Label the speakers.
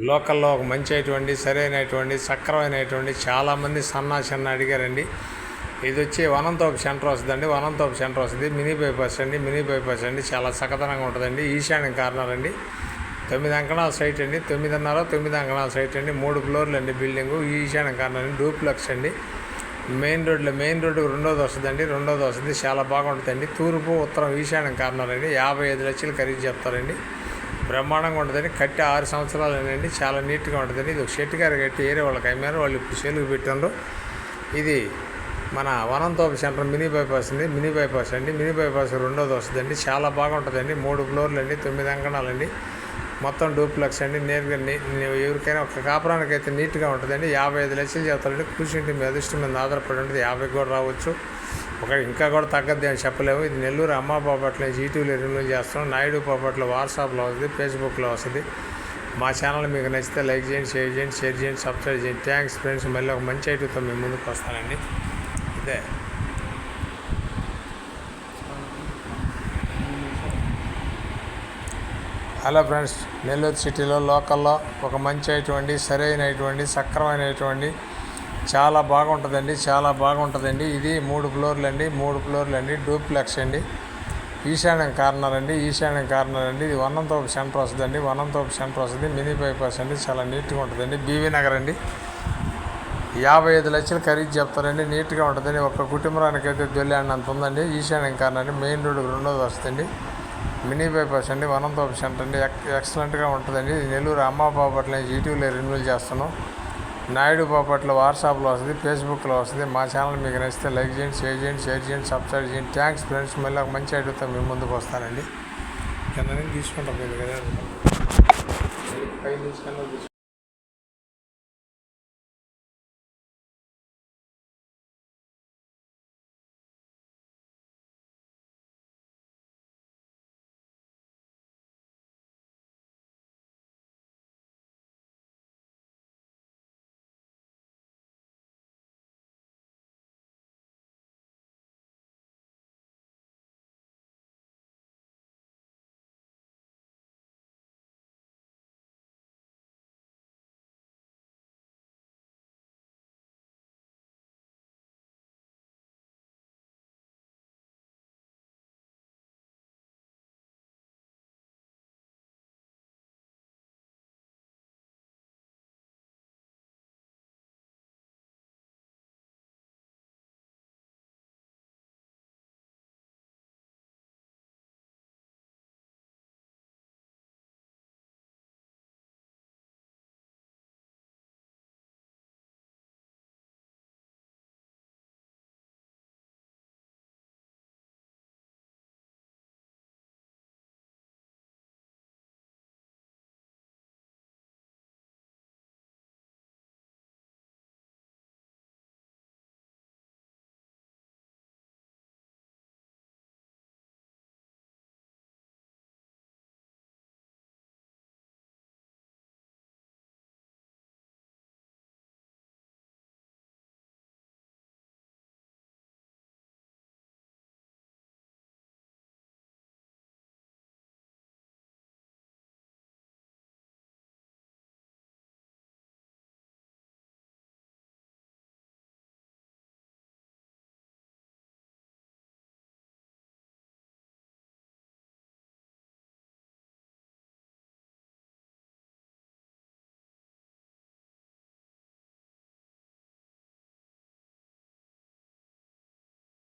Speaker 1: లోకల్లో ఒక మంచి అయినటువంటి సరైనటువంటి సక్రమైనటువంటి చాలామంది సన్న అడిగారండి. ఇది వచ్చి వనంతోపు సెంటర్ వస్తుందండి. వనంతోపు సెంటర్ వస్తుంది. మినీ బైపాస్ అండి. చాలా చక్కదనంగా ఉంటుందండి. ఈశాన్యం కార్నర్ అండి. 9 అంకణాల సైట్ అండి. 9 అంకణాల సైట్ అండి. 3 ఫ్లోర్లు అండి బిల్డింగు. ఈశాన్యం కార్నర్ అండి. డూప్లెక్స్ అండి. మెయిన్ రోడ్డుకు రెండోది వస్తుంది. చాలా బాగుంటుందండి. తూర్పు ఉత్తరం ఈశాన్యం కార్నర్ అండి. 55 లక్షలు ఖరీదు చెప్తారండి. బ్రహ్మాండంగా ఉంటుందండి. కట్టి 6 సంవత్సరాలేనండి. చాలా నీట్గా ఉంటుందండి. ఇది ఒక షెట్టి గారు కట్టి ఏరే వాళ్ళకి అమ్మారు. వాళ్ళు ఇప్పుడు సేలుకు పెట్టారు. ఇది మన వనంతోపు సెంటర్ మినీ బైపాస్ అండి. మినీ బైపాస్ రెండోది వస్తుందండి. చాలా బాగుంటుందండి. 3 ఫ్లోర్లు అండి. 9 అంకణాలండి. మొత్తం డూప్లెక్స్ అండి. నేరుగా ఎవరికైనా ఒక కాపురానికి అయితే నీట్గా ఉంటుందండి. 55 లక్షలు చెప్తారండి. కూర్చుంటే మీ అదృష్టం మీద ఆధారపడి ఉంటుంది. 50 కూడా రావచ్చు. ఇంకా కూడా తగ్గద్ది అని చెప్పలేము. ఇది నెల్లూరు అమ్మ బాపట్ల నుంచి ఈటీవీలో రిన్యూల్ చేస్తాం. నాయుడు బాపట్ల వాట్సాప్లో వస్తుంది, ఫేస్బుక్లో వస్తుంది. మా ఛానల్ మీకు నచ్చితే లైక్ చేయండి, షేర్ చేయండి, సబ్స్క్రైబ్ చేయండి. Thanks friends. మళ్ళీ ఒక మంచి ఐటమ్తో మేము ముందుకు వస్తానండి. ఇదే హలో ఫ్రెండ్స్, నెల్లూరు సిటీలో లోకల్లో ఒక మంచి అయినటువంటి సరైనటువంటి సక్రమైనటువంటి చాలా బాగుంటుందండి. ఇది 3 ఫ్లోర్లు అండి. డూప్లెక్స్ అండి. ఈశాన్యం కార్నర్ అండి. ఇది వనంతోపు సెంటర్ వస్తుంది. మినీ బైపాస్ అండి. చాలా నీట్గా ఉంటుందండి. బీవీ నగర్ అండి. 55 లక్షలు ఖరీదు చెప్తారండి. నీట్గా ఉంటుందండి. ఒక కుటుంబానికి అయితే దొల్లాడినంత ఉందండి. ఈశాన్యం కార్నర్ అండి. మెయిన్ రోడ్డుకు రెండోది వస్తుంది. మినీ బైపాస్ అండి. వనంతోపు సెంటర్ అండి. ఎక్సలెంట్గా ఉంటుందండి. ఇది నెల్లూరు అమ్మ బాపట్ల నుంచి ఈటీవీలో రిన్యూల్ చేస్తున్నాం. నాయుడు బాపట్ల వాట్సాప్లో వస్తుంది, ఫేస్బుక్లో వస్తుంది. మా ఛానల్ మీకు నచ్చితే లైక్ చేయండి, షేర్ చేయండి, సబ్స్క్రైబ్ చేయండి. Thanks friends. మళ్ళీ ఒక మంచి ఐడియాతో మేము ముందుకు వస్తానండి. కింద నుంచి తీసుకుంటాం కదా, 5 నుంచి